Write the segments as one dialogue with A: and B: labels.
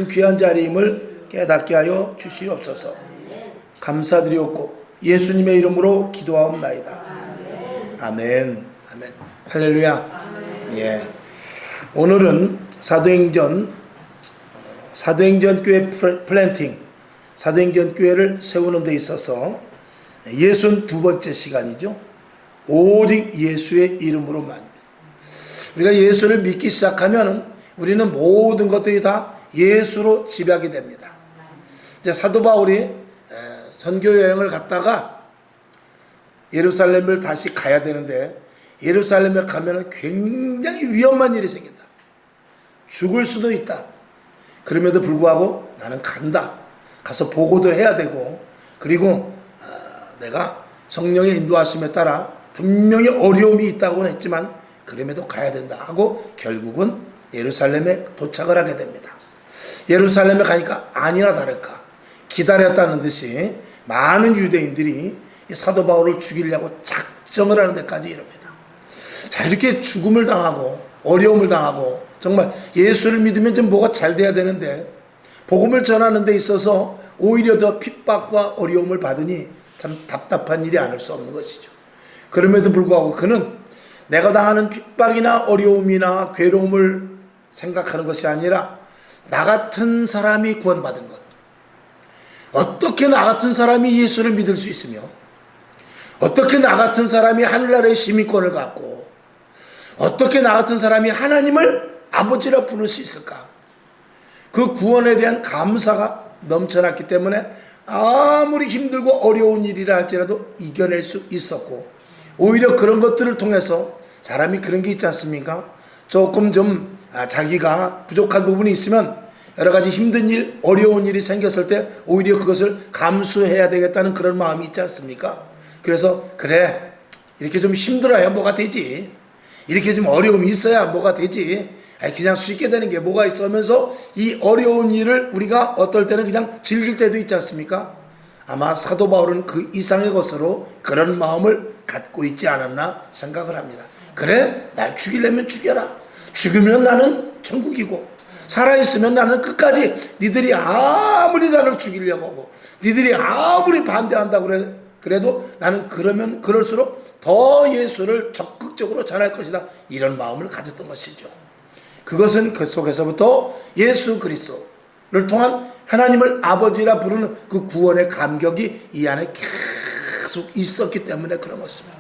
A: 귀한 자리임을 깨닫게 하여 주시옵소서. 감사드리옵고 예수님의 이름으로 기도하옵나이다. 아멘. 아멘. 할렐루야. 예. 오늘은 사도행전 교회 플랜팅, 사도행전 교회를 세우는 데 있어서 62번째 시간이죠. 오직 예수의 이름으로만. 우리가 예수를 믿기 시작하면 우리는 모든 것들이 다 예수로 지배하게 됩니다. 이제 사도 바울이 선교 여행을 갔다가 예루살렘을 다시 가야 되는데, 예루살렘에 가면 굉장히 위험한 일이 생긴다. 죽을 수도 있다. 그럼에도 불구하고 나는 간다. 가서 보고도 해야 되고, 그리고 내가 성령의 인도하심에 따라 분명히 어려움이 있다고는 했지만 그럼에도 가야 된다 하고 결국은 예루살렘에 도착을 하게 됩니다. 예루살렘에 가니까 아니나 다를까 기다렸다는 듯이 많은 유대인들이 사도 바울을 죽이려고 작정을 하는 데까지 이릅니다. 자, 이렇게 죽음을 당하고 어려움을 당하고 정말 예수를 믿으면 좀 뭐가 잘 돼야 되는데 복음을 전하는 데 있어서 오히려 더 핍박과 어려움을 받으니 참 답답한 일이 아닐 수 없는 것이죠. 그럼에도 불구하고 그는 내가 당하는 핍박이나 어려움이나 괴로움을 생각하는 것이 아니라 나 같은 사람이 구원받은 것, 어떻게 나 같은 사람이 예수를 믿을 수 있으며 어떻게 나 같은 사람이 하늘나라의 시민권을 갖고 어떻게 나 같은 사람이 하나님을 아버지라 부를 수 있을까? 그 구원에 대한 감사가 넘쳐났기 때문에 아무리 힘들고 어려운 일이라 할지라도 이겨낼 수 있었고, 오히려 그런 것들을 통해서 사람이 그런 게 있지 않습니까? 조금 좀 자기가 부족한 부분이 있으면 여러 가지 힘든 일, 어려운 일이 생겼을 때 오히려 그것을 감수해야 되겠다는 그런 마음이 있지 않습니까? 그래서 그래, 이렇게 좀 힘들어야 뭐가 되지, 이렇게 좀 어려움이 있어야 뭐가 되지, 그냥 쉽게 되는 게 뭐가 있어 하면서 이 어려운 일을 우리가 어떨 때는 그냥 즐길 때도 있지 않습니까? 아마 사도 바울은 그 이상의 것으로 그런 마음을 갖고 있지 않았나 생각을 합니다. 그래, 날 죽이려면 죽여라. 죽으면 나는 천국이고, 살아있으면 나는 끝까지 니들이 아무리 나를 죽이려고 하고 니들이 아무리 반대한다고 그래도 나는 그러면 그럴수록 더 예수를 적극적으로 전할 것이다. 이런 마음을 가졌던 것이죠. 그것은 그 속에서부터 예수 그리스도를 통한 하나님을 아버지라 부르는 그 구원의 감격이 이 안에 계속 있었기 때문에 그런 것입니다.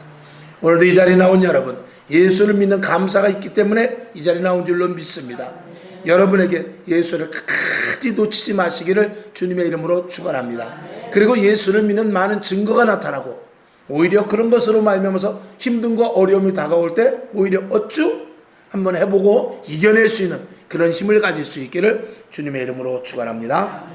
A: 오늘도 이 자리에 나온 여러분, 예수를 믿는 감사가 있기 때문에 이 자리에 나온 줄로 믿습니다. 여러분에게 예수를 끝까지 놓치지 마시기를 주님의 이름으로 축원합니다. 그리고 예수를 믿는 많은 증거가 나타나고 오히려 그런 것으로 말미암아서 힘든과 어려움이 다가올 때 오히려 어쭈 한번 해보고 이겨낼 수 있는 그런 힘을 가질 수 있기를 주님의 이름으로 축원합니다.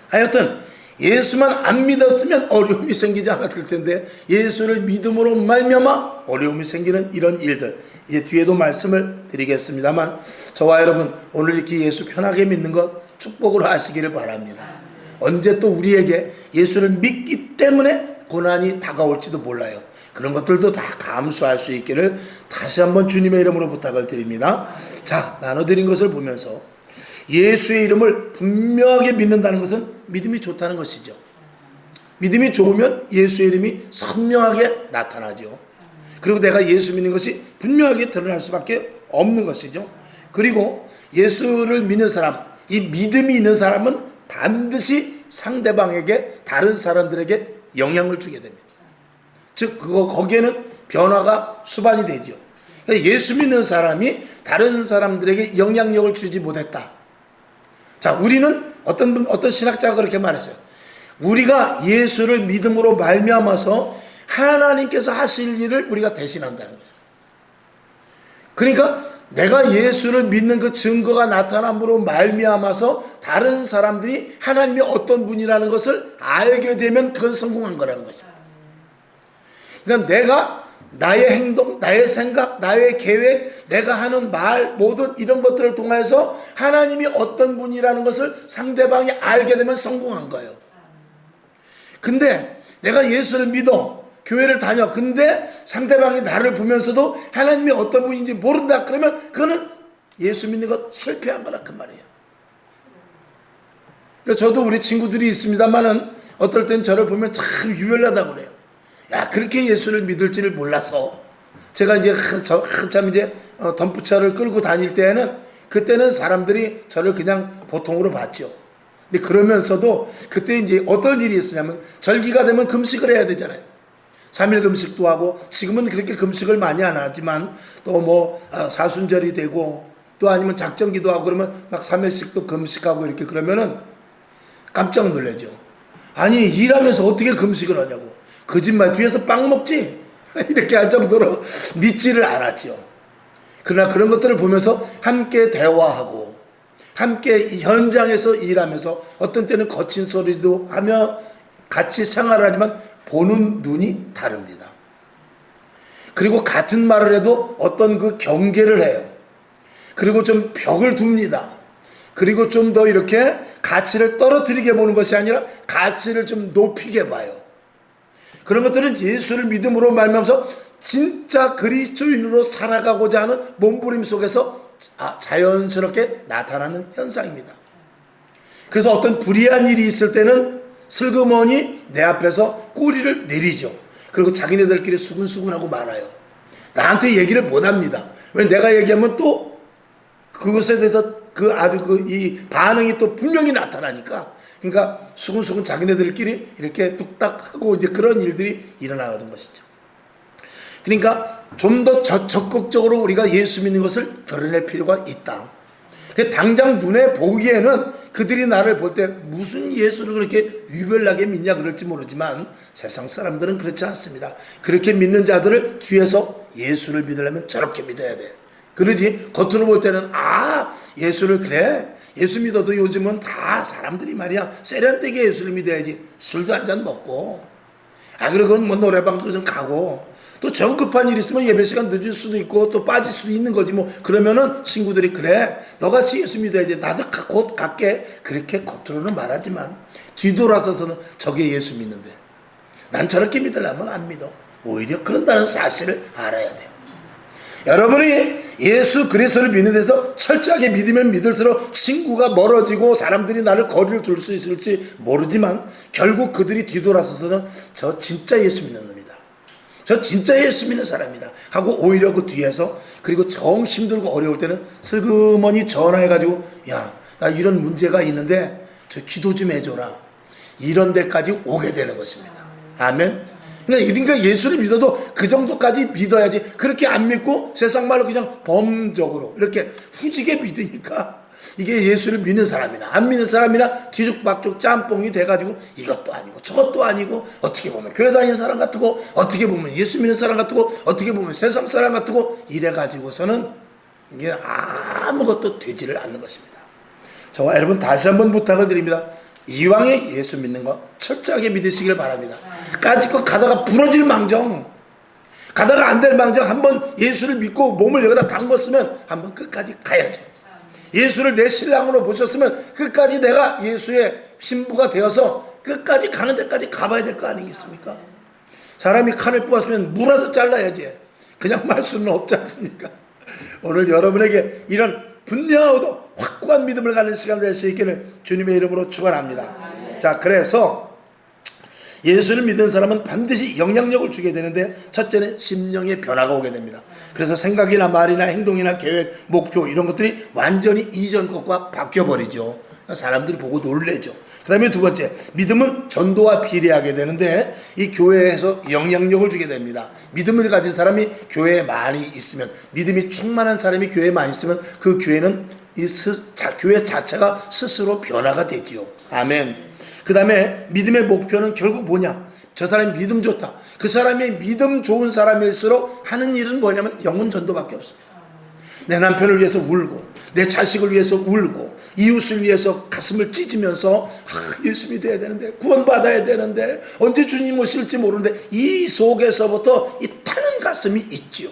A: 하여튼 예수만 안 믿었으면 어려움이 생기지 않았을 텐데 예수를 믿음으로 말미암아 어려움이 생기는 이런 일들, 이제 뒤에도 말씀을 드리겠습니다만 저와 여러분 오늘 이렇게 예수 편하게 믿는 것 축복으로 하시기를 바랍니다. 언제 또 우리에게 예수를 믿기 때문에 고난이 다가올지도 몰라요. 그런 것들도 다 감수할 수 있기를 다시 한번 주님의 이름으로 부탁을 드립니다. 자, 나눠드린 것을 보면서 예수의 이름을 분명하게 믿는다는 것은 믿음이 좋다는 것이죠. 믿음이 좋으면 예수의 이름이 선명하게 나타나죠. 그리고 내가 예수 믿는 것이 분명하게 드러날 수밖에 없는 것이죠. 그리고 예수를 믿는 사람, 이 믿음이 있는 사람은 반드시 상대방에게, 다른 사람들에게 영향을 주게 됩니다. 즉 거기에는 변화가 수반이 되죠. 그러니까 예수 믿는 사람이 다른 사람들에게 영향력을 주지 못했다. 자, 우리는 어떤 신학자가 그렇게 말했어요. 우리가 예수를 믿음으로 말미암아서 하나님께서 하실 일을 우리가 대신한다는 거죠. 그러니까 내가 예수를 믿는 그 증거가 나타남으로 말미암아서 다른 사람들이 하나님이 어떤 분이라는 것을 알게 되면 그건 성공한 거라는 것입니다. 그러니까 내가 나의 행동, 나의 생각, 나의 계획, 내가 하는 말, 모든 이런 것들을 통해서 하나님이 어떤 분이라는 것을 상대방이 알게 되면 성공한 거예요. 근데 내가 예수를 믿어, 교회를 다녀. 근데 상대방이 나를 보면서도 하나님이 어떤 분인지 모른다. 그러면 그거는 예수 믿는 것 실패한 거라 그 말이에요. 그러니까 저도 우리 친구들이 있습니다만은 어떨 땐 저를 보면 참 유별나다고 그래요. 야, 그렇게 예수를 믿을지를 몰랐어. 제가 이제 한참 이제 덤프차를 끌고 다닐 때에는, 그때는 사람들이 저를 그냥 보통으로 봤죠. 근데 그러면서도 그때 이제 어떤 일이 있었냐면, 절기가 되면 금식을 해야 되잖아요. 3일 금식도 하고, 지금은 그렇게 금식을 많이 안 하지만 또 뭐 사순절이 되고 또 아니면 작정기도 하고 그러면 막 3일씩도 금식하고 이렇게 그러면은 깜짝 놀라죠. 아니, 일하면서 어떻게 금식을 하냐고. 거짓말, 뒤에서 빵 먹지? 이렇게 할 정도로 믿지를 않았죠. 그러나 그런 것들을 보면서 함께 대화하고 함께 현장에서 일하면서 어떤 때는 거친 소리도 하며 같이 생활을 하지만 보는 눈이 다릅니다. 그리고 같은 말을 해도 어떤 그 경계를 해요. 그리고 좀 벽을 둡니다. 그리고 좀 더 이렇게 가치를 떨어뜨리게 보는 것이 아니라 가치를 좀 높이게 봐요. 그런 것들은 예수를 믿음으로 말미암아서 진짜 그리스도인으로 살아가고자 하는 몸부림 속에서 자연스럽게 나타나는 현상입니다. 그래서 어떤 불의한 일이 있을 때는 슬그머니 내 앞에서 꼬리를 내리죠. 그리고 자기네들끼리 수근수근하고 말아요. 나한테 얘기를 못합니다. 왜? 내가 얘기하면 또 그것에 대해서 이 반응이 또 분명히 나타나니까. 그러니까 수근수근 자기네들끼리 이렇게 뚝딱 하고 이제 그런 일들이 일어나는 것이죠. 그러니까 좀 더 적극적으로 우리가 예수 믿는 것을 드러낼 필요가 있다. 당장 눈에 보기에는 그들이 나를 볼 때 무슨 예수를 그렇게 유별나게 믿냐 그럴지 모르지만 세상 사람들은 그렇지 않습니다. 그렇게 믿는 자들을 뒤에서 예수를 믿으려면 저렇게 믿어야 돼. 그러지 겉으로 볼 때는 예수를 그래, 예수 믿어도 요즘은 다 사람들이 말이야 세련되게 예수를 믿어야지. 술도 한잔 먹고 그리고 뭐 노래방도 좀 가고 또 정급한 일 있으면 예배 시간 늦을 수도 있고 또 빠질 수도 있는 거지 뭐. 그러면은 친구들이 그래 너같이 예수 믿어야지, 나도 곧 갈게, 그렇게 겉으로는 말하지만 뒤돌아서서는 저게 예수 믿는데 난 저렇게 믿으려면 안 믿어. 오히려 그런다는 사실을 알아야 돼요. 여러분이 예수 그리스도를 믿는 데서 철저하게 믿으면 믿을수록 친구가 멀어지고 사람들이 나를 거리를 둘 수 있을지 모르지만 결국 그들이 뒤돌아서서는 저 진짜 예수 믿는 놈이다, 저 진짜 예수 믿는 사람이다 하고 오히려 그 뒤에서, 그리고 정 힘들고 어려울 때는 슬그머니 전화해가지고 야, 나 이런 문제가 있는데 저 기도 좀 해줘라, 이런 데까지 오게 되는 것입니다. 아멘. 그러니까 예수를 믿어도 그 정도까지 믿어야지. 그렇게 안 믿고 세상 말로 그냥 범적으로 이렇게 후지게 믿으니까 이게 예수를 믿는 사람이나 안 믿는 사람이나 뒤죽박죽 짬뽕이 돼가지고 이것도 아니고 저것도 아니고, 어떻게 보면 교회 다니는 사람 같고 어떻게 보면 예수 믿는 사람 같고 어떻게 보면 세상 사람 같고 이래가지고서는 이게 아무것도 되지를 않는 것입니다. 저와 여러분 다시 한번 부탁을 드립니다. 이왕에 예수 믿는 거 철저하게 믿으시길 바랍니다. 까짓거 가다가 부러질 망정, 가다가 안 될 망정, 한번 예수를 믿고 몸을 여기다 담궜으면 한번 끝까지 가야죠. 예수를 내 신랑으로 보셨으면 끝까지 내가 예수의 신부가 되어서 끝까지 가는 데까지 가봐야 될 거 아니겠습니까? 사람이 칼을 뽑았으면 무라도 잘라야지. 그냥 말 수는 없지 않습니까? 오늘 여러분에게 이런 분명하고도 확고한 믿음을 가는 시간 될 수 있기를 주님의 이름으로 축원합니다. 자, 그래서 예수를 믿는 사람은 반드시 영향력을 주게 되는데, 첫째는 심령의 변화가 오게 됩니다. 그래서 생각이나 말이나 행동이나 계획, 목표 이런 것들이 완전히 이전 것과 바뀌어버리죠. 사람들이 보고 놀래죠. 그 다음에 두 번째, 믿음은 전도와 비례하게 되는데 이 교회에서 영향력을 주게 됩니다. 믿음을 가진 사람이 교회에 많이 있으면, 믿음이 충만한 사람이 교회에 많이 있으면 그 교회는 교회 자체가 스스로 변화가 되지요. 아멘. 그 다음에 믿음의 목표는 결국 뭐냐? 저 사람이 믿음 좋다. 그 사람이 믿음 좋은 사람일수록 하는 일은 뭐냐면 영혼 전도밖에 없습니다. 내 남편을 위해서 울고, 내 자식을 위해서 울고, 이웃을 위해서 가슴을 찢으면서 예수 믿어야 되는데, 구원받아야 되는데, 언제 주님 오실지 모르는데, 이 속에서부터 이 타는 가슴이 있지요.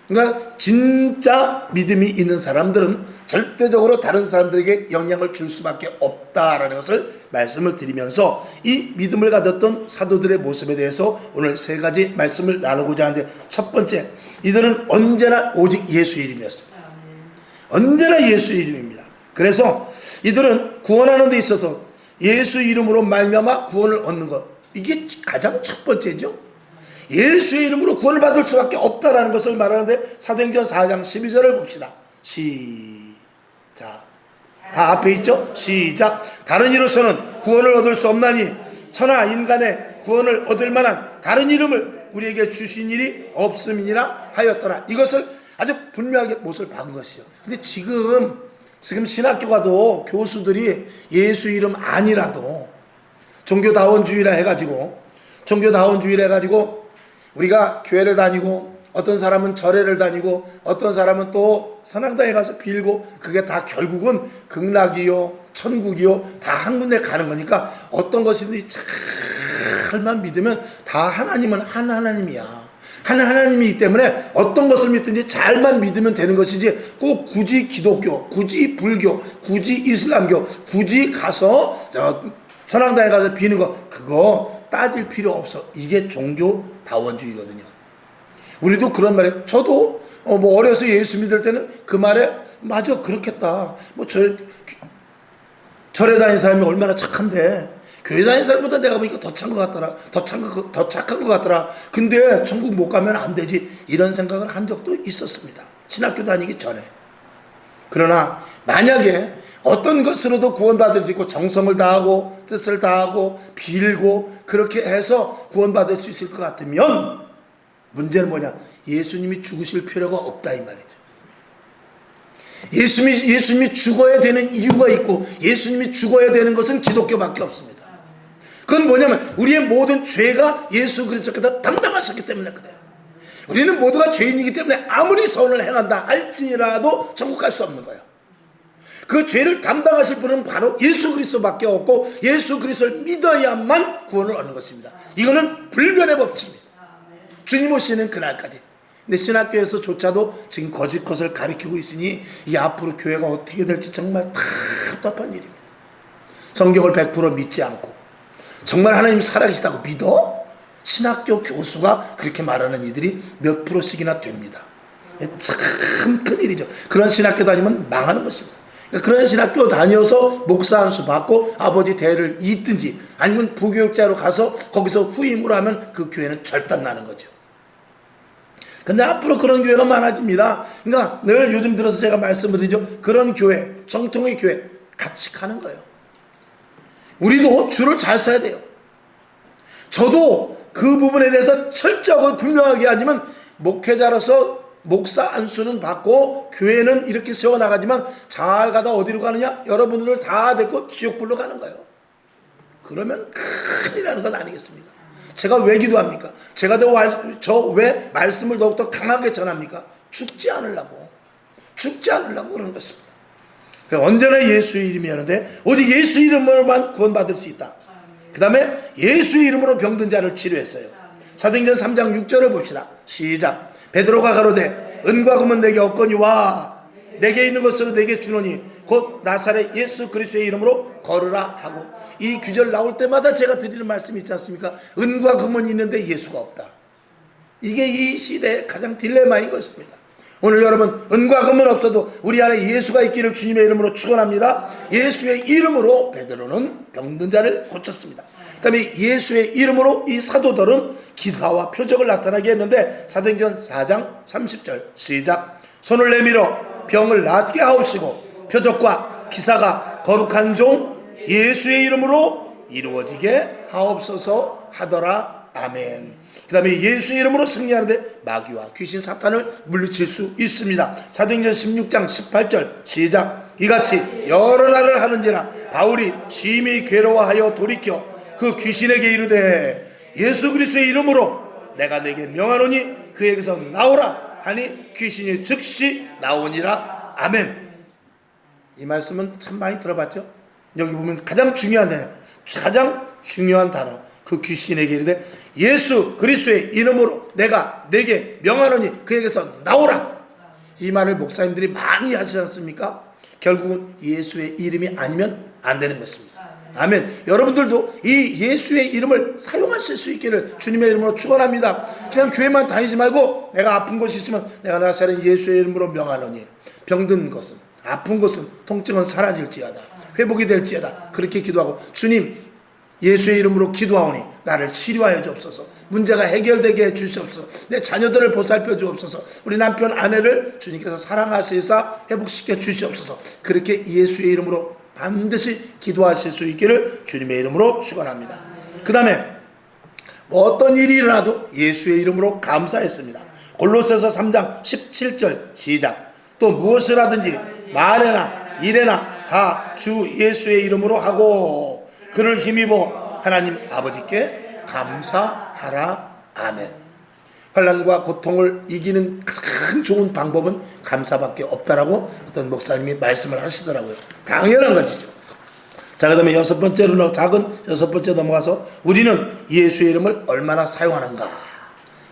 A: 그러니까 진짜 믿음이 있는 사람들은 절대적으로 다른 사람들에게 영향을 줄 수밖에 없다라는 것을 말씀을 드리면서, 이 믿음을 가졌던 사도들의 모습에 대해서 오늘 세 가지 말씀을 나누고자 하는데, 첫 번째, 이들은 언제나 오직 예수 이름이었습니다. 언제나 예수 이름입니다. 그래서 이들은 구원하는 데 있어서 예수 이름으로 말미암아 구원을 얻는 것, 이게 가장 첫 번째죠. 예수의 이름으로 구원을 받을 수밖에 없다라는 것을 말하는데 사도행전 4장 12절을 봅시다. 시작. 다 앞에 있죠? 시작. 다른 이로서는 구원을 얻을 수 없나니 천하 인간의 구원을 얻을 만한 다른 이름을 우리에게 주신 일이 없음이니라 하였더라. 이것을 아주 분명하게 못을 박은 것이죠. 근데 지금 신학교 가도 교수들이 예수 이름 아니라도 종교다원주의라 해가지고 우리가 교회를 다니고 어떤 사람은 절에를 다니고 어떤 사람은 또 선앙당에 가서 빌고, 그게 다 결국은 극락이요 천국이요 다 한 군데 가는 거니까 어떤 것이든지 잘만 믿으면 다 하나님은 한 하나님이야. 한 하나님이기 때문에 어떤 것을 믿든지 잘만 믿으면 되는 것이지, 꼭 굳이 기독교, 굳이 불교, 굳이 이슬람교, 굳이 가서 선앙당에 가서 비는 거, 그거 따질 필요 없어. 이게 종교다원주의거든요. 우리도 그런 말에, 저도 어려서 예수 믿을 때는 그 말에 맞아, 그렇겠다. 절에 다니는 사람이 얼마나 착한데, 교회 다니는 사람보다 내가 보니까 더 착한 것 같더라. 근데 천국 못 가면 안 되지, 이런 생각을 한 적도 있었습니다. 신학교 다니기 전에. 그러나 만약에 어떤 것으로도 구원받을 수 있고 정성을 다하고 뜻을 다하고 빌고 그렇게 해서 구원받을 수 있을 것 같으면, 문제는 뭐냐? 예수님이 죽으실 필요가 없다, 이 말이죠. 예수님이 죽어야 되는 이유가 있고, 예수님이 죽어야 되는 것은 기독교밖에 없습니다. 그건 뭐냐면 우리의 모든 죄가 예수 그리스도께서 담당하셨기 때문에 그래요. 우리는 모두가 죄인이기 때문에 아무리 선을 행한다 할지라도 천국 갈 수 없는 거예요. 그 죄를 담당하실 분은 바로 예수 그리스도밖에 없고, 예수 그리스도를 믿어야만 구원을 얻는 것입니다. 이거는 불변의 법칙입니다. 주님 오시는 그날까지. 근데 신학교에서조차도 지금 거짓 것을 가르치고 있으니 이 앞으로 교회가 어떻게 될지 정말 답답한 일입니다. 성경을 100% 믿지 않고 정말 하나님 살아계시다고 믿어? 신학교 교수가 그렇게 말하는 이들이 몇 프로씩이나 됩니다. 참 큰일이죠. 그런 신학교 다니면 망하는 것입니다. 그러니까 그런 신학교 다녀서 목사 한 수 받고 아버지 대를 잇든지 아니면 부교육자로 가서 거기서 후임으로 하면 그 교회는 절단나는 거죠. 근데 앞으로 그런 교회가 많아집니다. 그러니까 늘 요즘 들어서 제가 말씀을 드리죠. 그런 교회, 정통의 교회 같이 가는 거예요. 우리도 줄을 잘 서야 돼요. 저도 그 부분에 대해서 철저하고 분명하게 하지만, 목회자로서 목사 안수는 받고 교회는 이렇게 세워나가지만 잘 가다 어디로 가느냐? 여러분들 다 데리고 지옥불로 가는 거예요. 그러면 큰일이라는 건 아니겠습니까? 제가 왜 기도합니까? 저 왜 말씀을 더욱더 강하게 전합니까? 죽지 않으려고 그런 것입니다. 언제나 예수의 이름이 하는데 오직 예수 이름으로만 구원받을 수 있다. 그 다음에 예수의 이름으로 병든 자를 치료했어요. 사도행전 3장 6절을 봅시다. 시작. 베드로가 가로되 은과 금은 내게 없거니와 내게 있는 것으로 내게 주노니 곧 나사렛 예수 그리스도의 이름으로 걸으라 하고. 이 규절 나올 때마다 제가 드리는 말씀이 있지 않습니까? 은과 금은 있는데 예수가 없다. 이게 이 시대의 가장 딜레마인 것입니다. 오늘 여러분, 은과 금은 없어도 우리 안에 예수가 있기를 주님의 이름으로 축원합니다. 예수의 이름으로 베드로는 병든 자를 고쳤습니다. 그 다음에 예수의 이름으로 이 사도들은 기사와 표적을 나타나게 했는데, 사도행전 4장 30절 시작. 손을 내밀어 병을 낫게 하옵시고 표적과 기사가 거룩한 종 예수의 이름으로 이루어지게 하옵소서 하더라. 아멘. 그 다음에 예수의 이름으로 승리하는데 마귀와 귀신 사탄을 물리칠 수 있습니다. 사도행전 16장 18절 시작. 이같이 여러 날을 하는지라 바울이 심히 괴로워하여 돌이켜 그 귀신에게 이르되 예수 그리스도의 이름으로 내가 내게 명하노니 그에게서 나오라 하니 귀신이 즉시 나오니라. 아멘. 이 말씀은 참 많이 들어봤죠. 여기 보면 가장 중요한 단어, 그 귀신에게 이르되 예수 그리스도의 이름으로 내가 내게 명하노니 그에게서 나오라. 이 말을 목사님들이 많이 하시지 않습니까? 결국은 예수의 이름이 아니면 안 되는 것입니다. 아멘. 여러분들도 이 예수의 이름을 사용하실 수 있기를 주님의 이름으로 축원합니다. 그냥 교회만 다니지 말고 내가 아픈 것이 있으면 내가 나사렛 예수의 이름으로 명하노니 병든 것은, 아픈 것은, 통증은 사라질지어다. 회복이 될지어다. 그렇게 기도하고, 주님 예수의 이름으로 기도하오니 나를 치료하여 주옵소서. 문제가 해결되게 해 주시옵소서. 내 자녀들을 보살펴 주옵소서. 우리 남편 아내를 주님께서 사랑하시사 회복시켜 주시옵소서. 그렇게 예수의 이름으로 반드시 기도하실 수 있기를 주님의 이름으로 축원합니다. 그 다음에 어떤 일이 일어나도 예수의 이름으로 감사했습니다. 골로새서 3장 17절 시작. 또 무엇을 하든지 말에나 일에나 다 주 예수의 이름으로 하고 그를 힘입어 하나님 아버지께 감사하라. 아멘. 환난과 고통을 이기는 가장 좋은 방법은 감사밖에 없다라고 어떤 목사님이 말씀을 하시더라고요. 당연한 것이죠. 자, 그 다음에 여섯 번째 넘어가서 우리는 예수의 이름을 얼마나 사용하는가,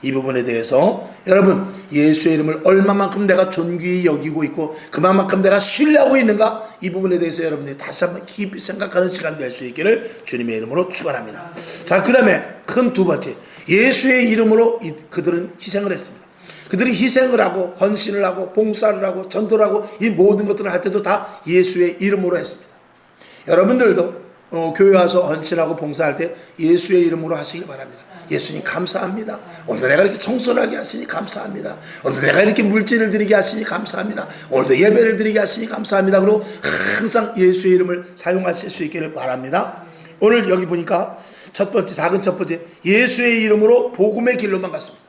A: 이 부분에 대해서 여러분 예수의 이름을 얼마만큼 내가 존귀히 여기고 있고 그만큼 내가 신뢰하고 있는가, 이 부분에 대해서 여러분들이 다시 한번 깊이 생각하는 시간 될 수 있기를 주님의 이름으로 축원합니다. 자, 그 다음에 큰 두 번째, 예수의 이름으로 그들은 희생을 했습니다. 그들이 희생을 하고 헌신을 하고 봉사를 하고 전도를 하고 이 모든 것들을 할 때도 다 예수의 이름으로 했습니다. 여러분들도 교회 와서 헌신하고 봉사할 때 예수의 이름으로 하시길 바랍니다. 예수님 감사합니다. 오늘도 내가 이렇게 청소하게 하시니 감사합니다. 오늘도 내가 이렇게 물질을 드리게 하시니 감사합니다. 오늘도 예배를 드리게 하시니 감사합니다. 그리고 항상 예수의 이름을 사용하실 수 있기를 바랍니다. 오늘 여기 보니까 첫 번째 예수의 이름으로 복음의 길로만 갔습니다.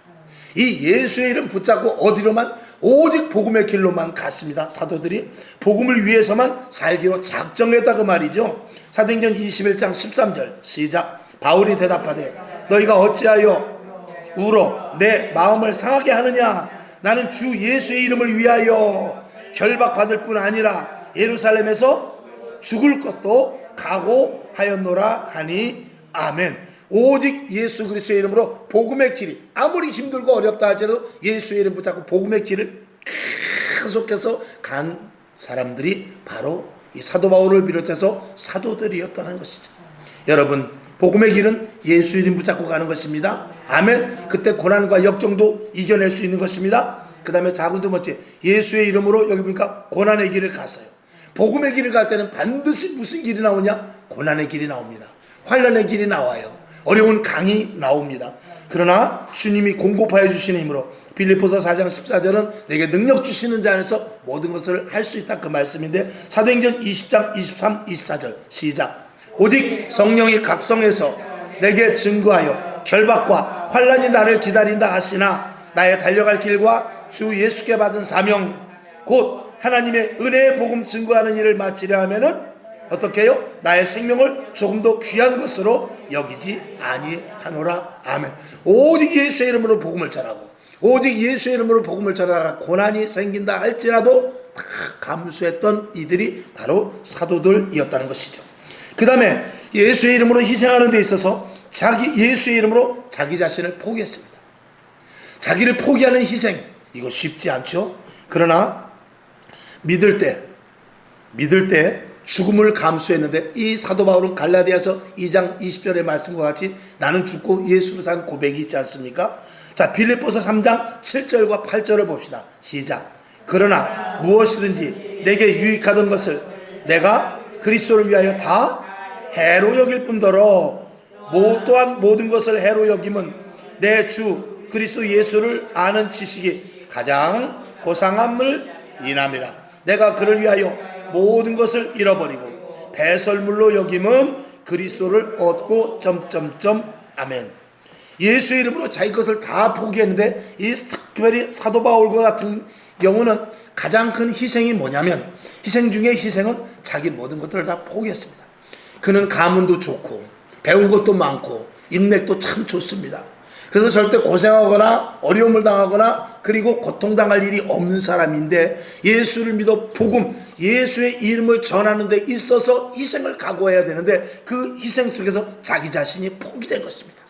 A: 이 예수의 이름 붙잡고 어디로만, 오직 복음의 길로만 갔습니다. 사도들이 복음을 위해서만 살기로 작정했다 그 말이죠. 사도행전 21장 13절 시작. 바울이 대답하되 너희가 어찌하여 울어 내 마음을 상하게 하느냐. 나는 주 예수의 이름을 위하여 결박받을 뿐 아니라 예루살렘에서 죽을 것도 각오하였노라 하니 아멘. 오직 예수 그리스도의 이름으로 복음의 길이 아무리 힘들고 어렵다 할지라도 예수의 이름 붙잡고 복음의 길을 계속해서 간 사람들이 바로 이 사도 바울을 비롯해서 사도들이었다는 것이죠. 여러분 복음의 길은 예수 이름 붙잡고 가는 것입니다. 아멘. 그때 고난과 역경도 이겨낼 수 있는 것입니다. 그 다음에 작은 두 번째, 예수의 이름으로 여기 보니까 고난의 길을 갔어요. 복음의 길을 갈 때는 반드시 무슨 길이 나오냐? 고난의 길이 나옵니다. 환난의 길이 나와요. 어려운 강이 나옵니다. 그러나 주님이 공급하여 주시는 힘으로 빌립보서 4장 14절은 내게 능력 주시는 자 안에서 모든 것을 할 수 있다 그 말씀인데, 사도행전 20장 23, 24절 시작. 오직 성령이 각성해서 내게 증거하여 결박과 환난이 나를 기다린다 하시나 나의 달려갈 길과 주 예수께 받은 사명 곧 하나님의 은혜의 복음 증거하는 일을 마치려 하면은 어떻게 해요? 나의 생명을 조금 더 귀한 것으로 여기지 아니하노라. 아멘. 오직 예수의 이름으로 복음을 전하고 오직 예수의 이름으로 복음을 전하다가 고난이 생긴다 할지라도 다 감수했던 이들이 바로 사도들이었다는 것이죠. 그 다음에 예수의 이름으로 희생하는 데 있어서 예수의 이름으로 자기 자신을 포기했습니다. 자기를 포기하는 희생, 이거 쉽지 않죠. 그러나 믿을 때 죽음을 감수했는데, 이 사도 바울은 갈라디아서 2장 20절의 말씀과 같이 나는 죽고 예수로 산 고백이 있지 않습니까? 자, 빌립보서 3장 7절과 8절을 봅시다. 시작. 그러나 무엇이든지 내게 유익하던 것을 내가 그리스도를 위하여 다 해로 여길 뿐더러 또한 모든 것을 해로 여김은 내 주 그리스도 예수를 아는 지식이 가장 고상함을 인함이라. 내가 그를 위하여 모든 것을 잃어버리고 배설물로 여김은 그리스도를 얻고 아멘. 예수의 이름으로 자기 것을 다 포기했는데, 이 특별히 사도 바울과 같은 경우는 가장 큰 희생이 뭐냐면, 희생 중에 희생은 자기 모든 것들을 다 포기했습니다. 그는 가문도 좋고 배운 것도 많고 인맥도 참 좋습니다. 그래서 절대 고생하거나 어려움을 당하거나 그리고 고통당할 일이 없는 사람인데, 예수를 믿어 복음, 예수의 이름을 전하는 데 있어서 희생을 각오해야 되는데 그 희생 속에서 자기 자신이 포기된 것입니다.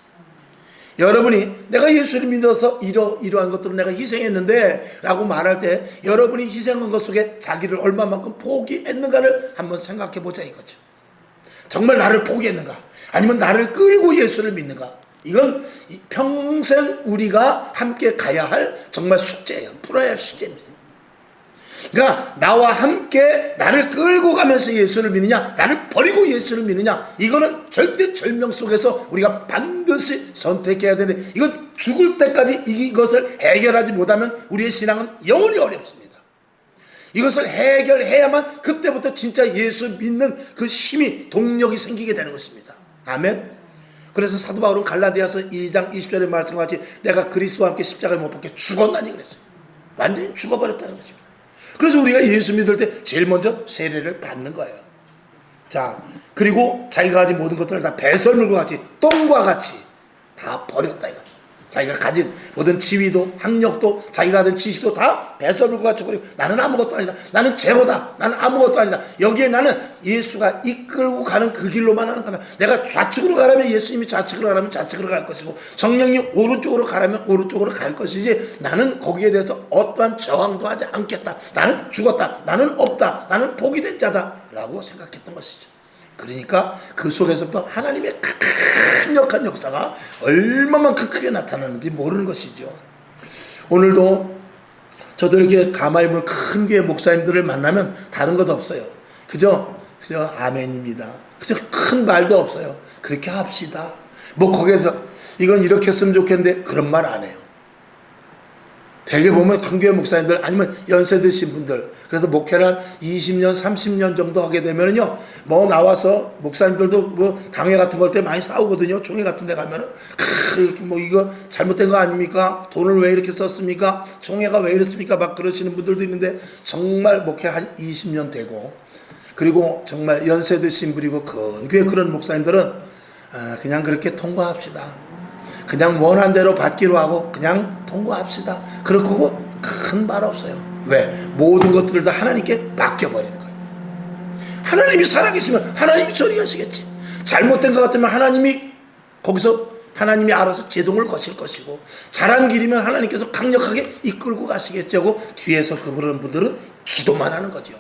A: 여러분이 내가 예수를 믿어서 이러한 것들을 내가 희생했는데 라고 말할 때, 여러분이 희생한 것 속에 자기를 얼마만큼 포기했는가를 한번 생각해 보자 이거죠. 정말 나를 포기했는가? 아니면 나를 끌고 예수를 믿는가? 이건 평생 우리가 함께 가야 할 정말 숙제예요. 풀어야 할 숙제입니다. 그러니까 나와 함께 나를 끌고 가면서 예수를 믿느냐, 나를 버리고 예수를 믿느냐, 이거는 절대 절명 속에서 우리가 반드시 선택해야 되는데, 이건 죽을 때까지 이것을 해결하지 못하면 우리의 신앙은 영원히 어렵습니다. 이것을 해결해야만 그때부터 진짜 예수 믿는 그 힘이, 동력이 생기게 되는 것입니다. 아멘. 그래서 사도 바울은 갈라디아서 2장 20절의 말씀과 같이 내가 그리스도와 함께 십자가에 못 박혀 죽었나니 그랬어요. 완전히 죽어버렸다는 것입니다. 그래서 우리가 예수 믿을 때 제일 먼저 세례를 받는 거예요. 자, 그리고 자기가 가진 모든 것들을 다 배설물과 같이, 똥과 같이 다 버렸다 이거. 자기가 가진 모든 지위도, 학력도, 자기가 가진 지식도 다 배설물과 같이 버리고, 나는 아무것도 아니다, 나는 제로다, 나는 아무것도 아니다. 여기에 나는 예수가 이끌고 가는 그 길로만 하는 거다. 내가 좌측으로 가라면 예수님이 좌측으로 가라면 좌측으로 갈 것이고, 성령님 오른쪽으로 가라면 오른쪽으로 갈 것이지, 나는 거기에 대해서 어떠한 저항도 하지 않겠다. 나는 죽었다, 나는 없다, 나는 포기된 자다 라고 생각했던 것이죠. 그러니까 그 속에서부터 하나님의 강력한 역사가 얼마만큼 크게 나타나는지 모르는 것이죠. 오늘도 저도 이렇게 가만히 보면 큰 교회 목사님들을 만나면 다른 것 없어요. 그저 아멘입니다. 그저 큰 말도 없어요. 그렇게 합시다. 뭐 거기에서 이건 이렇게 했으면 좋겠는데 그런 말 안 해요. 대개 보면 큰 교회 목사님들, 아니면 연세 드신 분들, 그래서 목회를 한 20년 30년 정도 하게 되면은요, 뭐 나와서 목사님들도 뭐 당회 같은 걸 때 많이 싸우거든요. 총회 같은 데 가면은 뭐 이거 잘못된 거 아닙니까? 돈을 왜 이렇게 썼습니까? 총회가 왜 이렇습니까? 막 그러시는 분들도 있는데, 정말 목회 한 20년 되고, 그리고 정말 연세 드신 분이고 큰 교회 그런 목사님들은 그냥 그렇게 통과합시다. 그냥 원한 대로 받기로 하고 그냥 통과합시다. 그렇고 큰 말 없어요. 왜? 모든 것들을 다 하나님께 맡겨버리는 거예요. 하나님이 살아계시면 하나님이 처리하시겠지. 잘못된 것 같으면 하나님이 거기서 하나님이 알아서 제동을 거실 것이고, 잘한 길이면 하나님께서 강력하게 이끌고 가시겠지 하고 뒤에서 그런 분들은 기도만 하는 거죠.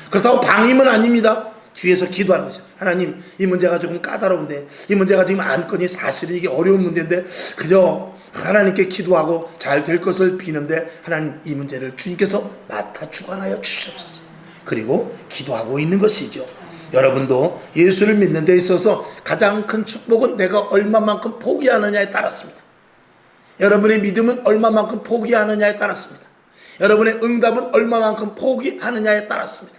A: 그렇다고 방임은 아닙니다. 뒤에서 기도하는 것이죠. 하나님, 이 문제가 조금 까다로운데, 이 문제가 지금 안건이 사실은 이게 어려운 문제인데, 그저 하나님께 기도하고 잘 될 것을 비는데, 하나님 이 문제를 주님께서 맡아 주관하여 주시옵소서. 그리고 기도하고 있는 것이죠. 여러분도 예수를 믿는 데 있어서 가장 큰 축복은 내가 얼마만큼 포기하느냐에 따랐습니다. 여러분의 믿음은 얼마만큼 포기하느냐에 따랐습니다. 여러분의 응답은 얼마만큼 포기하느냐에 따랐습니다.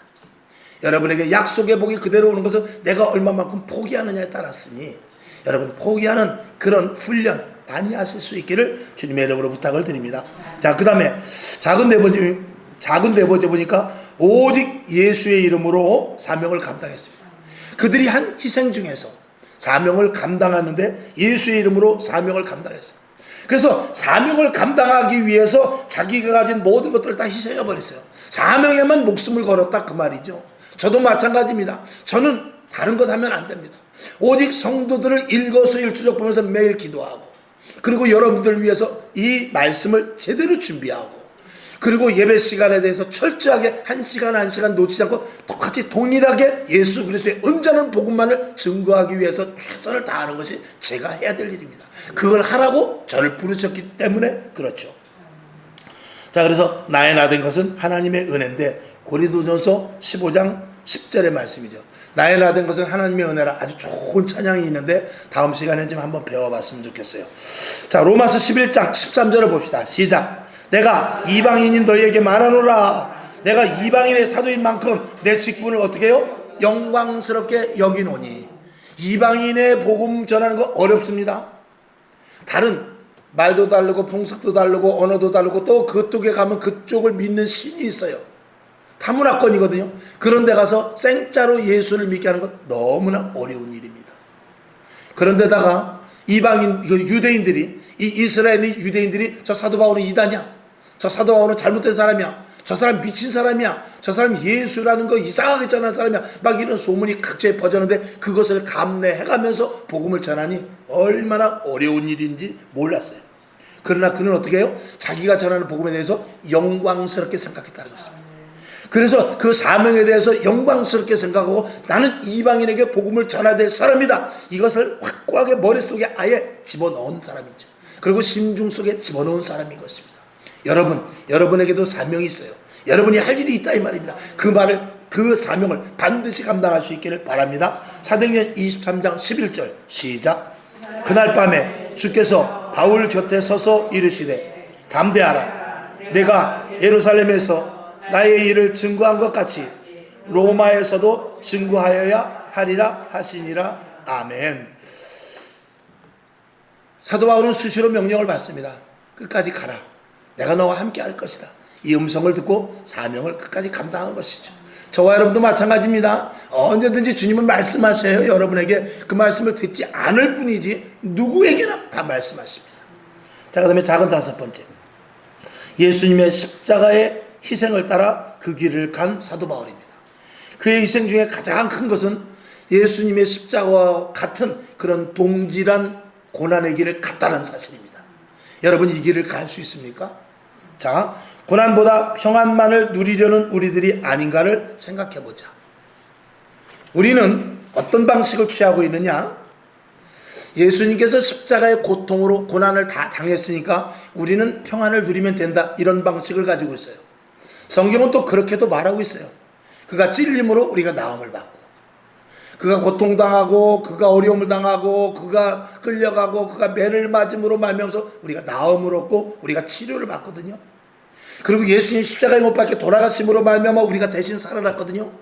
A: 여러분에게 약속의 복이 그대로 오는 것은 내가 얼마만큼 포기하느냐에 따랐으니, 여러분 포기하는 그런 훈련 많이 하실 수 있기를 주님의 이름으로 부탁을 드립니다. 자, 그 다음에 작은 네버제 보니까 오직 예수의 이름으로 사명을 감당했습니다. 그들이 한 희생 중에서 사명을 감당하는데 예수의 이름으로 사명을 감당했어요. 그래서 사명을 감당하기 위해서 자기가 가진 모든 것들을 다 희생해 버렸어요. 사명에만 목숨을 걸었다 그 말이죠. 저도 마찬가지입니다. 저는 다른 것 하면 안 됩니다. 오직 성도들을 일거수일투족 보면서 매일 기도하고, 그리고 여러분들을 위해서 이 말씀을 제대로 준비하고, 그리고 예배 시간에 대해서 철저하게 한 시간 놓치지 않고 똑같이 동일하게 예수 그리스도의 온전한 복음만을 증거하기 위해서 최선을 다하는 것이 제가 해야 될 일입니다. 그걸 하라고 저를 부르셨기 때문에 그렇죠. 자, 그래서 나의 나 된 것은 하나님의 은혜인데, 고린도전서 15장 10절의 말씀이죠. 나의 나 된 것은 하나님의 은혜라. 아주 좋은 찬양이 있는데 다음 시간에 좀 한번 배워봤으면 좋겠어요. 자, 로마서 11장 13절을 봅시다. 시작. 내가 이방인인 너희에게 말하노라. 내가 이방인의 사도인 만큼 내 직분을 어떻게 해요? 영광스럽게 여기노니. 이방인의 복음 전하는 거 어렵습니다. 다른 말도 다르고 풍습도 다르고 언어도 다르고 또 그쪽에 가면 그쪽을 믿는 신이 있어요. 타문화권이거든요. 그런 데 가서 생짜로 예수를 믿게 하는 것 너무나 어려운 일입니다. 그런데다가 이방인 유대인들이, 이 이스라엘의 유대인들이 저 사도 바울은 이단이야, 저 사도 바울은 잘못된 사람이야, 저 사람 미친 사람이야, 저 사람 예수라는 거 이상하게 전하는 사람이야, 막 이런 소문이 각지에 퍼졌는데 그것을 감내해가면서 복음을 전하니 얼마나 어려운 일인지 몰랐어요. 그러나 그는 어떻게 해요? 자기가 전하는 복음에 대해서 영광스럽게 생각했다는 것입니다. 그래서 그 사명에 대해서 영광스럽게 생각하고, 나는 이방인에게 복음을 전해야 될 사람이다, 이것을 확고하게 머릿속에 아예 집어넣은 사람이죠. 그리고 심중 속에 집어넣은 사람인 것입니다. 여러분에게도 사명이 있어요. 여러분이 할 일이 있다 이 말입니다. 그 말을, 그 사명을 반드시 감당할 수 있기를 바랍니다. 사도행전 23장 11절 시작. 그날 밤에 주께서 바울 곁에 서서 이르시되 담대하라. 내가 예루살렘에서 나의 일을 증거한 것 같이 로마에서도 증거하여야 하리라 하시니라. 아멘. 사도 바울은 수시로 명령을 받습니다. 끝까지 가라. 내가 너와 함께 할 것이다. 이 음성을 듣고 사명을 끝까지 감당한 것이죠. 저와 여러분도 마찬가지입니다. 언제든지 주님은 말씀하셔요. 여러분에게 그 말씀을 듣지 않을 뿐이지 누구에게나 다 말씀하십니다. 자, 그 다음에 작은 다섯 번째, 예수님의 십자가의 희생을 따라 그 길을 간 사도 바울입니다. 그의 희생 중에 가장 큰 것은 예수님의 십자가와 같은 그런 동질한 고난의 길을 갔다는 사실입니다. 여러분, 이 길을 갈 수 있습니까? 자, 고난보다 평안만을 누리려는 우리들이 아닌가를 생각해 보자. 우리는 어떤 방식을 취하고 있느냐? 예수님께서 십자가의 고통으로 고난을 다 당했으니까 우리는 평안을 누리면 된다, 이런 방식을 가지고 있어요. 성경은 또 그렇게도 말하고 있어요. 그가 찔림으로 우리가 나음을 받고, 그가 고통당하고, 그가 어려움을 당하고, 그가 끌려가고, 그가 매를 맞음으로 말미암아서 우리가 나음을 얻고 우리가 치료를 받거든요. 그리고 예수님 십자가에 못 박혀 돌아가심으로 말미암아 우리가 대신 살아났거든요.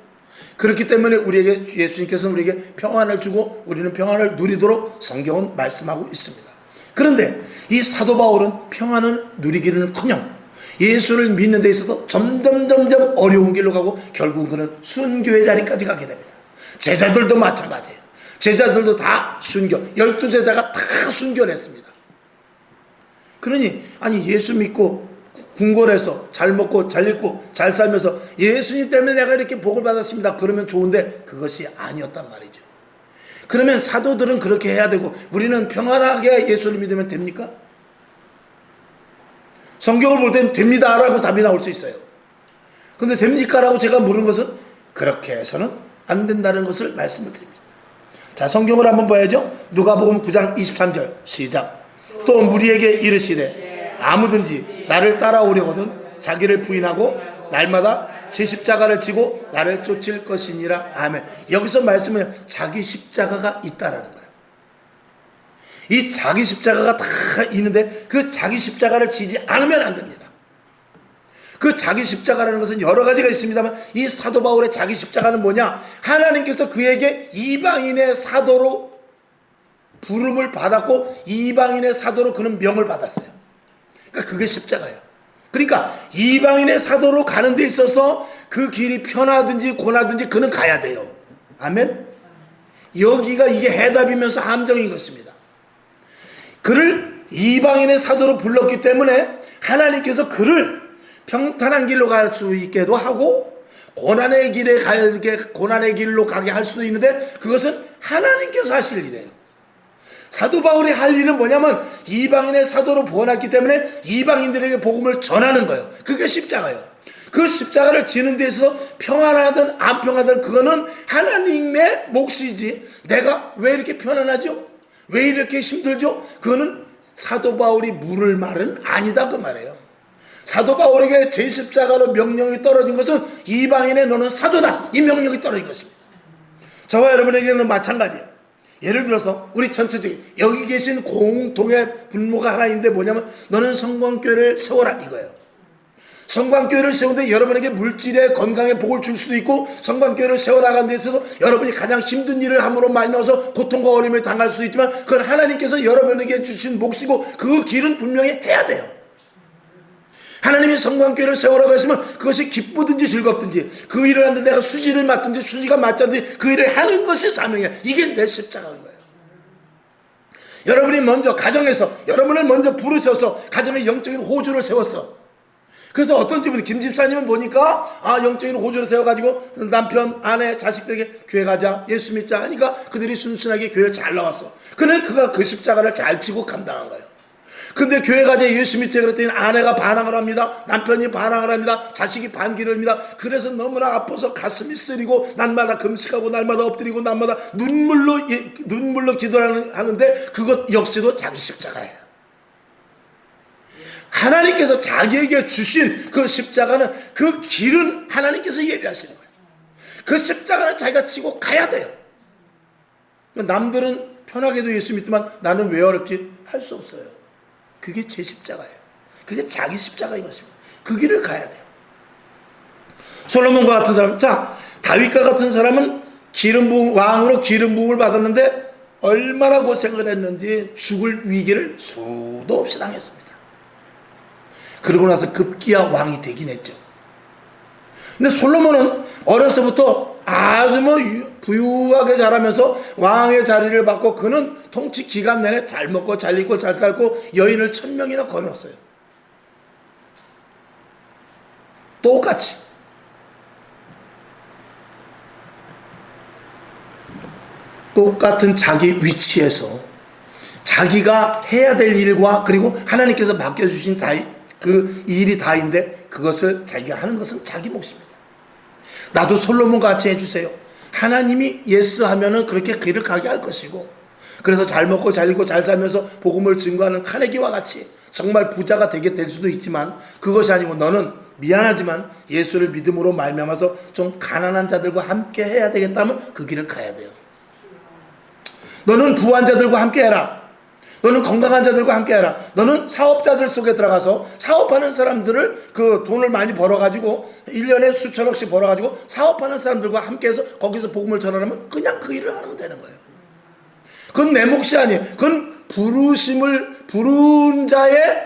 A: 그렇기 때문에 우리에게, 예수님께서는 우리에게 평안을 주고 우리는 평안을 누리도록 성경은 말씀하고 있습니다. 그런데 이 사도 바울은 평안을 누리기는커녕 예수를 믿는 데 있어서 점점 어려운 길로 가고 결국은 그는 순교의 자리까지 가게 됩니다. 제자들도 마찬가지예요. 제자들도 다 순교, 12제자가 다 순교를 했습니다. 그러니 아니, 예수 믿고 궁궐에서 잘 먹고 잘 입고 잘 살면서 예수님 때문에 내가 이렇게 복을 받았습니다, 그러면 좋은데 그것이 아니었단 말이죠. 그러면 사도들은 그렇게 해야 되고 우리는 평안하게 예수를 믿으면 됩니까? 성경을 볼 때는 됩니다 라고 답이 나올 수 있어요. 근데 됩니까? 라고 제가 물은 것은 그렇게 해서는 안 된다는 것을 말씀을 드립니다. 자, 성경을 한번 봐야죠. 누가복음 9장 23절 시작. 또 무리에게 이르시되 아무든지 나를 따라오려거든 자기를 부인하고 날마다 제 십자가를 지고 나를 쫓을 것이니라. 아멘. 여기서 말씀은 자기 십자가가 있다라는 거예요. 이 자기 십자가가 다 있는데 그 자기 십자가를 지지 않으면 안 됩니다. 그 자기 십자가라는 것은 여러 가지가 있습니다만 이 사도 바울의 자기 십자가는 뭐냐? 하나님께서 그에게 이방인의 사도로 부름을 받았고 이방인의 사도로 그는 명을 받았어요. 그러니까 그게 십자가예요. 그러니까 이방인의 사도로 가는 데 있어서 그 길이 편하든지 고나든지 그는 가야 돼요. 아멘. 여기가 이게 해답이면서 함정인 것입니다. 그를 이방인의 사도로 불렀기 때문에 하나님께서 그를 평탄한 길로 갈 수 있게도 하고 고난의 길로 가게 할 수도 있는데 그것은 하나님께서 하실 일이에요. 사도 바울이 할 일은 뭐냐면 이방인의 사도로 부어놨기 때문에 이방인들에게 복음을 전하는 거예요. 그게 십자가예요. 그 십자가를 지는 데 있어서 평안하든 안 평안하든 그거는 하나님의 몫이지 내가 왜 이렇게 편안하죠? 왜 이렇게 힘들죠? 그거는 사도 바울이 물을 말은 아니다, 그 말이에요. 사도 바울에게 제 십자가로 명령이 떨어진 것은 이방인의 너는 사도다, 이 명령이 떨어진 것입니다. 저와 여러분에게는 마찬가지예요. 예를 들어서 우리 전체적인 여기 계신 공동의 분모가 하나 있는데 뭐냐면 너는 성광교회를 세워라, 이거예요. 성광교회를 세우는데 여러분에게 물질의 건강에 복을 줄 수도 있고 성광교회를 세워나가는 데 있어서 여러분이 가장 힘든 일을 함으로 말미암아서 고통과 어려움을 당할 수도 있지만 그건 하나님께서 여러분에게 주신 몫이고 그 길은 분명히 해야 돼요. 하나님이 성광교회를 세우라고 했으면 그것이 기쁘든지 즐겁든지 그 일을 하는데 내가 수지를 맡든지 수지가 맡든지 그 일을 하는 것이 사명이야. 이게 내 십자가인 거예요. 여러분이 먼저 가정에서 여러분을 먼저 부르셔서 가정에 영적인 호주를 세웠어. 그래서 어떤 집은 김 집사님은 보니까 영적인 호주를 세워가지고 남편, 아내, 자식들에게 교회 가자, 예수 믿자 하니까 그들이 순순하게 교회를 잘 나왔어. 그는 그가 그 십자가를 잘 지고 감당한 거예요. 근데 교회 가자, 예수 믿자 그랬더니 아내가 반항을 합니다. 남편이 반항을 합니다. 자식이 반기를 합니다. 그래서 너무나 아파서 가슴이 쓰리고 날마다 금식하고 날마다 엎드리고 날마다 눈물로 기도하는데 그것 역시도 자기 십자가예요. 하나님께서 자기에게 주신 그 십자가는, 그 길은 하나님께서 예비하시는 거예요. 그 십자가는 자기가 지고 가야 돼요. 남들은 편하게도 예수 믿지만 나는 왜 어렵지? 할 수 없어요. 그게 제 십자가예요. 그게 자기 십자가인 것입니다. 그 길을 가야 돼요. 솔로몬과 같은 사람, 자, 다윗과 같은 사람은 왕으로 기름 부음을 받았는데 얼마나 고생을 했는지 죽을 위기를 수도 없이 당했습니다. 그러고 나서 급기야 왕이 되긴 했죠. 근데 솔로몬은 어려서부터 아주 부유하게 자라면서 왕의 자리를 받고, 그는 통치 기간 내내 잘 먹고 잘 입고 잘 살고 여인을 1000명이나 거느렸어요. 똑같이. 똑같은 자기 위치에서 자기가 해야 될 일과 그리고 하나님께서 맡겨주신 그 일이 다인데 그것을 자기가 하는 것은 자기 몫입니다. 나도 솔로몬 같이 해주세요. 하나님이 예스 하면은 그렇게 길을 가게 할 것이고, 그래서 잘 먹고 잘 입고 잘 살면서 복음을 증거하는 카네기와 같이 정말 부자가 되게 될 수도 있지만, 그것이 아니고 너는 미안하지만 예수를 믿음으로 말미암아서 좀 가난한 자들과 함께 해야 되겠다면 그 길을 가야 돼요. 너는 부한 자들과 함께 해라. 너는 건강한 자들과 함께 해라. 너는 사업자들 속에 들어가서 사업하는 사람들을, 그 돈을 많이 벌어가지고 1년에 수천억씩 벌어가지고 사업하는 사람들과 함께해서 거기서 복음을 전하려면 그냥 그 일을 하면 되는 거예요. 그건 내 몫이 아니에요. 그건 부른 자에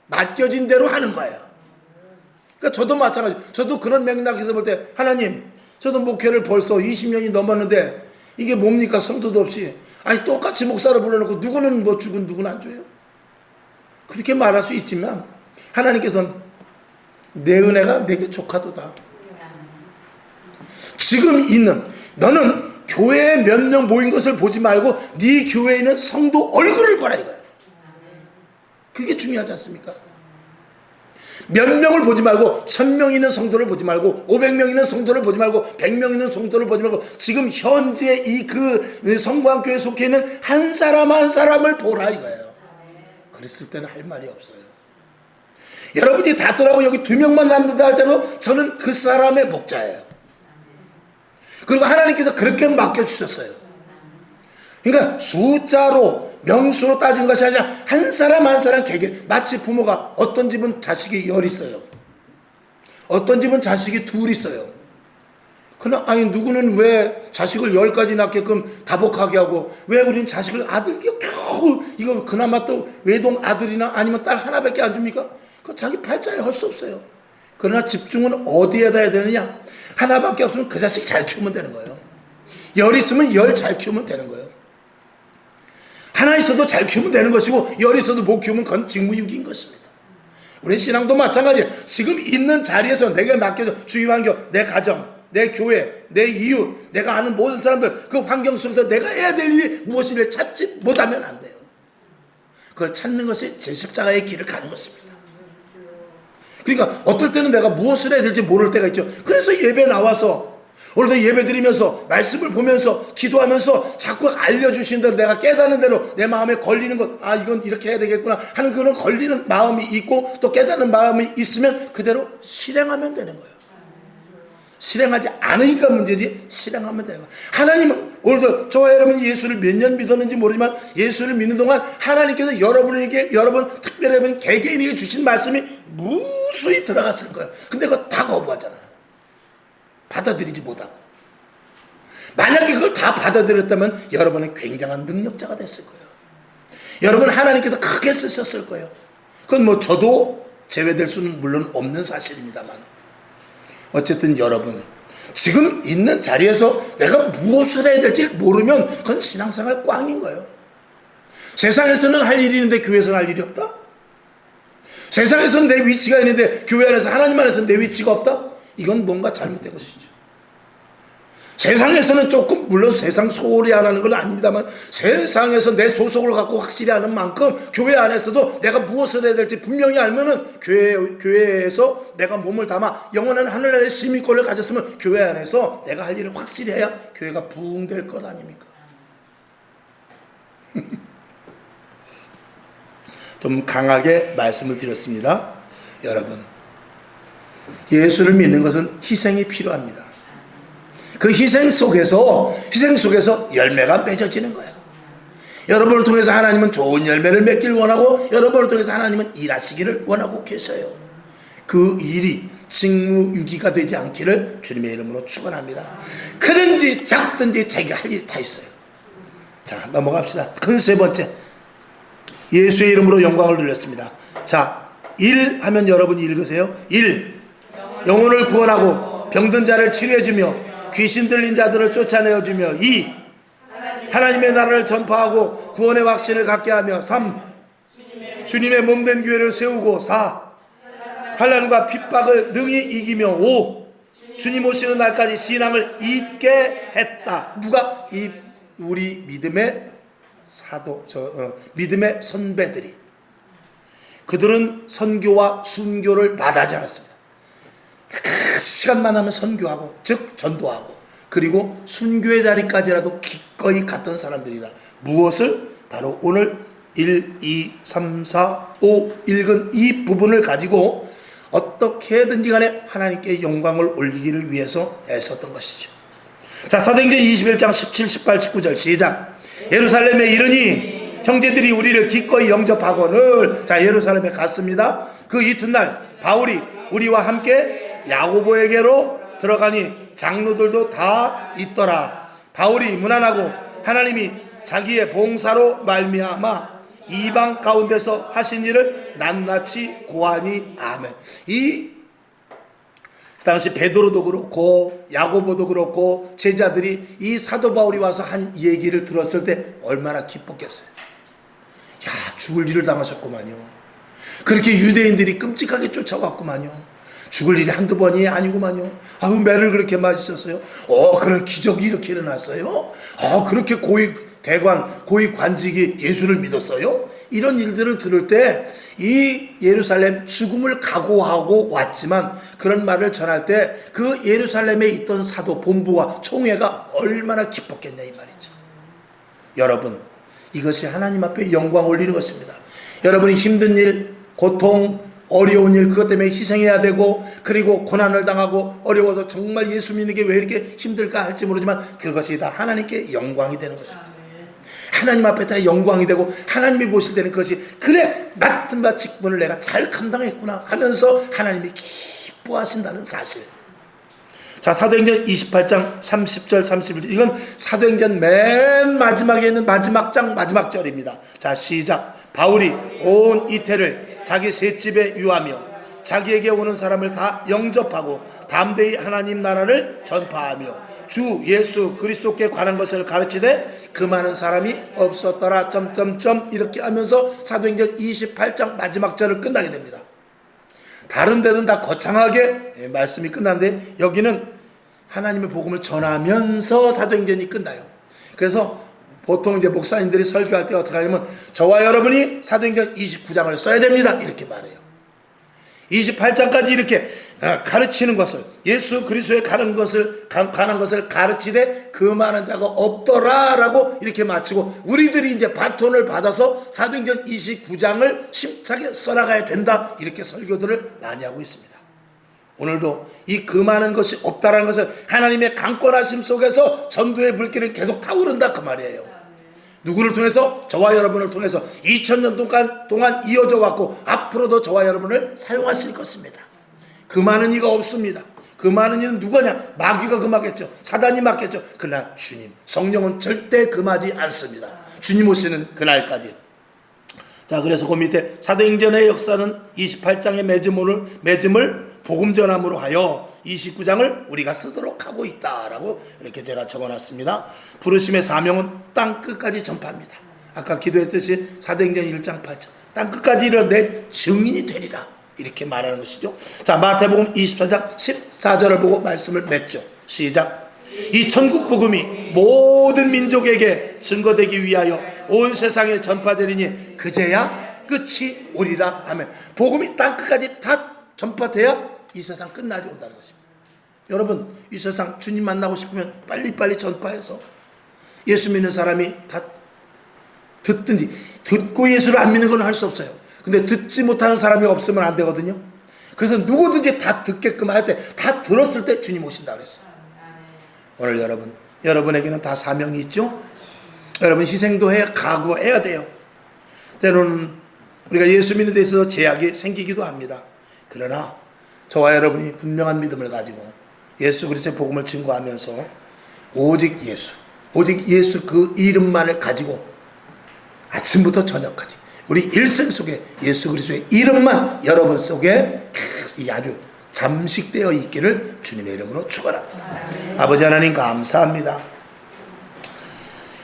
A: 맡겨진 대로 하는 거예요. 그러니까 저도 마찬가지. 저도 그런 맥락에서 볼 때, 하나님, 저도 목회를 벌써 20년이 넘었는데 이게 뭡니까? 성도도 없이. 아니, 똑같이 목사로 불러놓고 누구는 뭐 주고 누구는 안 줘요? 그렇게 말할 수 있지만 하나님께서는 내 은혜가 내게 족하도다. 지금 있는 너는 교회에 몇 명 모인 것을 보지 말고 네 교회에 있는 성도 얼굴을 보라 이거야. 그게 중요하지 않습니까? 몇 명을 보지 말고 1000명 있는 성도를 보지 말고 500명 있는 성도를 보지 말고 100명 있는 성도를 보지 말고 지금 현재 이 그 성광교회에 속해 있는 한 사람 한 사람을 보라 이거예요. 그랬을 때는 할 말이 없어요. 여러분이 다더라고 여기 2명만 남는다 할 때도 저는 그 사람의 목자예요. 그리고 하나님께서 그렇게 맡겨주셨어요. 그러니까 숫자로 명수로 따진 것이 아니라 한 사람 한 사람 개개. 마치 부모가, 어떤 집은 자식이 10 있어요. 어떤 집은 자식이 2 있어요. 그러나 아니 누구는 왜 자식을 10까지 낳게끔 다복하게 하고, 왜 우리는 자식을 아들 겨우 이거 그나마 또 외동 아들이나 아니면 딸 하나밖에 안 줍니까? 그 자기 팔자에 할 수 없어요. 그러나 집중은 어디에다 해야 되느냐? 하나밖에 없으면 그 자식 잘 키우면 되는 거예요. 10 있으면 10 잘 키우면 되는 거예요. 하나 있어도 잘 키우면 되는 것이고 10 있어도 못 키우면 그건 직무유기인 것입니다. 우리 신앙도 마찬가지예요. 지금 있는 자리에서 내게 맡겨져 주위 환경, 내 가정, 내 교회, 내 이웃, 내가 아는 모든 사람들, 그 환경 속에서 내가 해야 될 일이 무엇인지를 찾지 못하면 안 돼요. 그걸 찾는 것이 제 십자가의 길을 가는 것입니다. 그러니까 어떨 때는 내가 무엇을 해야 될지 모를 때가 있죠. 그래서 예배 나와서 오늘도 예배 드리면서 말씀을 보면서 기도하면서 자꾸 알려주신 대로 내가 깨닫는 대로 내 마음에 걸리는 것, 아 이건 이렇게 해야 되겠구나 하는 그런 걸리는 마음이 있고 또 깨닫는 마음이 있으면 그대로 실행하면 되는 거예요. 실행하지 않으니까 문제지 실행하면 되는 거예요. 하나님은 오늘도 저와 여러분이 예수를 몇 년 믿었는지 모르지만 예수를 믿는 동안 하나님께서 여러분에게, 여러분 특별히 여러분 개개인에게 주신 말씀이 무수히 들어갔을 거예요. 근데 그거 다 거부하잖아요. 받아들이지 못하고. 만약에 그걸 다 받아들였다면 여러분은 굉장한 능력자가 됐을 거예요. 여러분 하나님께서 크게 쓰셨을 거예요. 그건 뭐 저도 제외될 수는 물론 없는 사실입니다만, 어쨌든 여러분 지금 있는 자리에서 내가 무엇을 해야 될지 모르면 그건 신앙생활 꽝인 거예요. 세상에서는 할 일이 있는데 교회에서는 할 일이 없다? 세상에서는 내 위치가 있는데 교회 안에서 하나님 안에서 내 위치가 없다? 이건 뭔가 잘못된 것이죠. 세상에서는 조금, 물론 세상 소홀히 하는 건 아닙니다만 세상에서 내 소속을 갖고 확실히 하는 만큼 교회 안에서도 내가 무엇을 해야 될지 분명히 알면은 교회에서 내가 몸을 담아 영원한 하늘나라의 시민권을 가졌으면 교회 안에서 내가 할 일을 확실히 해야 교회가 부흥될 것 아닙니까? 좀 강하게 말씀을 드렸습니다. 여러분, 예수를 믿는 것은 희생이 필요합니다. 그 희생 속에서 열매가 맺어지는 거예요. 여러분을 통해서 하나님은 좋은 열매를 맺기를 원하고, 여러분을 통해서 하나님은 일하시기를 원하고 계셔요. 그 일이 직무유기가 되지 않기를 주님의 이름으로 축원합니다. 크든지 작든지 자기가 할 일이 다 있어요. 자, 넘어갑시다. 큰 세 번째, 예수의 이름으로 영광을 돌렸습니다. 자, 1 하면 여러분이 읽으세요. 1, 영혼을 구원하고 병든 자를 치료해주며 귀신 들린 자들을 쫓아내어주며. 2, 하나님의 나라를 전파하고 구원의 확신을 갖게 하며. 3, 주님의 몸된 교회를 세우고. 4, 환난과 핍박을 능히 이기며. 5, 주님 오시는 날까지 신앙을 잇게 했다. 누가? 우리 믿음의 믿음의 선배들이. 그들은 선교와 순교를 마다하지 않았습니다. 시간만 하면 선교하고, 즉 전도하고, 그리고 순교의 자리까지라도 기꺼이 갔던 사람들이다. 무엇을? 바로 오늘 1, 2, 3, 4, 5 읽은 이 부분을 가지고 어떻게든지 간에 하나님께 영광을 올리기를 위해서 애썼던 것이죠. 자, 사도행전 21장 17, 18, 19절 시작. 예루살렘에 이르니 형제들이 우리를 기꺼이 영접하거늘. 자, 예루살렘에 갔습니다. 그 이튿날 바울이 우리와 함께 야고보에게로 들어가니 장로들도 다 있더라. 바울이 무난하고 하나님이 자기의 봉사로 말미암아 이방 가운데서 하신 일을 낱낱이 고하니. 아멘. 그 당시 베드로도 그렇고 야고보도 그렇고 제자들이 이 사도 바울이 와서 한 얘기를 들었을 때 얼마나 기뻤겠어요. 야, 죽을 일을 당하셨구만요. 그렇게 유대인들이 끔찍하게 쫓아왔구만요. 죽을 일이 한두 번이 아니구만요. 아유, 매를 그렇게 맞으셨어요. 그런 기적이 이렇게 일어났어요. 그렇게 고위 관직이 예수를 믿었어요. 이런 일들을 들을 때 이 예루살렘 죽음을 각오하고 왔지만 그런 말을 전할 때 그 예루살렘에 있던 사도 본부와 총회가 얼마나 기뻤겠냐 이 말이죠. 여러분, 이것이 하나님 앞에 영광 올리는 것입니다. 여러분이 힘든 일, 고통, 어려운 일, 그것 때문에 희생해야 되고, 그리고 고난을 당하고 어려워서 정말 예수 믿는 게 왜 이렇게 힘들까 할지 모르지만 그것이 다 하나님께 영광이 되는 것입니다. 하나님 앞에 다 영광이 되고 하나님이 보실 때는 그것이 그래, 맡은 바 직분을 내가 잘 감당했구나 하면서 하나님이 기뻐하신다는 사실. 자, 사도행전 28장 30절 31절, 이건 사도행전 맨 마지막에 있는 마지막 장 마지막 절입니다. 자, 시작. 바울이 온 이태를 자기 셋집에 유하며 자기에게 오는 사람을 다 영접하고 담대히 하나님 나라를 전파하며 주 예수 그리스도께 관한 것을 가르치되 그 많은 사람이 없었더라. 이렇게 하면서 사도행전 28장 마지막 절을 끝나게 됩니다. 다른 데는 다 거창하게 말씀이 끝나는데 여기는 하나님의 복음을 전하면서 사도행전이 끝나요. 그래서 보통 이제 목사님들이 설교할 때 어떻게 하냐면 저와 여러분이 사도행전 29장을 써야 됩니다 이렇게 말해요. 28장까지 이렇게 가르치는 것을, 예수 그리스도에 관한 것을 가르치되 그 많은 자가 없더라라고 이렇게 마치고 우리들이 이제 바톤을 받아서 사도행전 29장을 심차게 써나가야 된다 이렇게 설교들을 많이 하고 있습니다. 오늘도 이 그 많은 것이 없다라는 것은 하나님의 강권하심 속에서 전도의 불길은 계속 타오른다 그 말이에요. 누구를 통해서? 저와 여러분을 통해서 2000년 동안 이어져 왔고 앞으로도 저와 여러분을 사용하실 것입니다. 그 많은 이가 없습니다. 그 많은 이는 누구냐? 마귀가 금하겠죠. 사단이 맡겠죠. 그러나 주님, 성령은 절대 금하지 않습니다. 주님 오시는 그날까지. 자, 그래서 그 밑에 사도행전의 역사는 28장의 맺음을 복음 전함으로 하여 29장을 우리가 쓰도록 하고 있다라고 이렇게 제가 적어놨습니다. 부르심의 사명은 땅 끝까지 전파합니다. 아까 기도했듯이 사도행전 1장 8절 땅 끝까지 이르러 내 증인이 되리라 이렇게 말하는 것이죠. 자, 마태복음 24장 14절을 보고 말씀을 맺죠. 시작. 이 천국 복음이 모든 민족에게 증거되기 위하여 온 세상에 전파되리니 그제야 끝이 오리라 하면 복음이 땅 끝까지 다 전파돼야 이 세상 끝나지 온다는 것입니다. 여러분, 이 세상 주님 만나고 싶으면 빨리빨리 전파해서 예수 믿는 사람이 다 듣든지, 듣고 예수를 안 믿는 건 할 수 없어요. 근데 듣지 못하는 사람이 없으면 안 되거든요. 그래서 누구든지 다 듣게끔 할 때, 다 들었을 때 주님 오신다 그랬어요. 오늘 여러분에게는 다 사명이 있죠? 여러분 희생도 해야, 각오해야 돼요. 때로는 우리가 예수 믿는 데 있어서 제약이 생기기도 합니다. 그러나 저와 여러분이 분명한 믿음을 가지고 예수 그리스도의 복음을 증거하면서 오직 예수 그 이름만을 가지고 아침부터 저녁까지 우리 일생 속에 예수 그리스도의 이름만 여러분 속에 아주 잠식되어 있기를 주님의 이름으로 축원합니다. 아버지 하나님 감사합니다.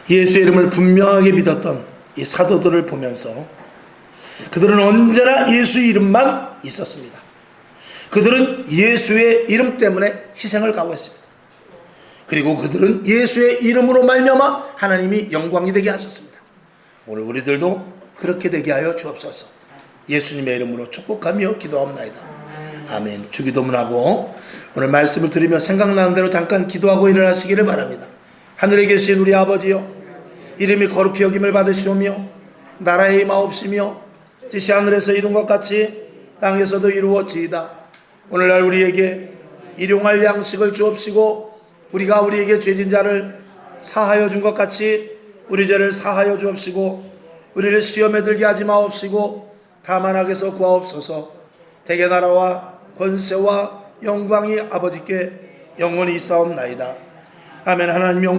A: 예수의 이름을 분명하게 믿었던 이 사도들을 보면서 그들은 언제나 예수 이름만 있었습니다. 그들은 예수의 이름 때문에 희생을 각오했습니다. 그리고 그들은 예수의 이름으로 말미암아 하나님이 영광이 되게 하셨습니다. 오늘 우리들도 그렇게 되게 하여 주옵소서. 예수님의 이름으로 축복하며 기도합나이다. 아멘. 주기도문하고 오늘 말씀을 들으며 생각나는 대로 잠깐 기도하고 일어나시기를 바랍니다. 하늘에 계신 우리 아버지여, 이름이 거룩히 여김을 받으시오며 나라의 임하옵시며 뜻이 하늘에서 이룬 것 같이 땅에서도 이루어지이다. 오늘날 우리에게 일용할 양식을 주옵시고 우리가 우리에게 죄진 자를 사하여 준 것 같이 우리 죄를 사하여 주옵시고 우리를 시험에 들게 하지 마옵시고 다만 악에서 구하옵소서. 대개 나라와 권세와 영광이 아버지께 영원히 있사옵나이다. 아멘. 하나님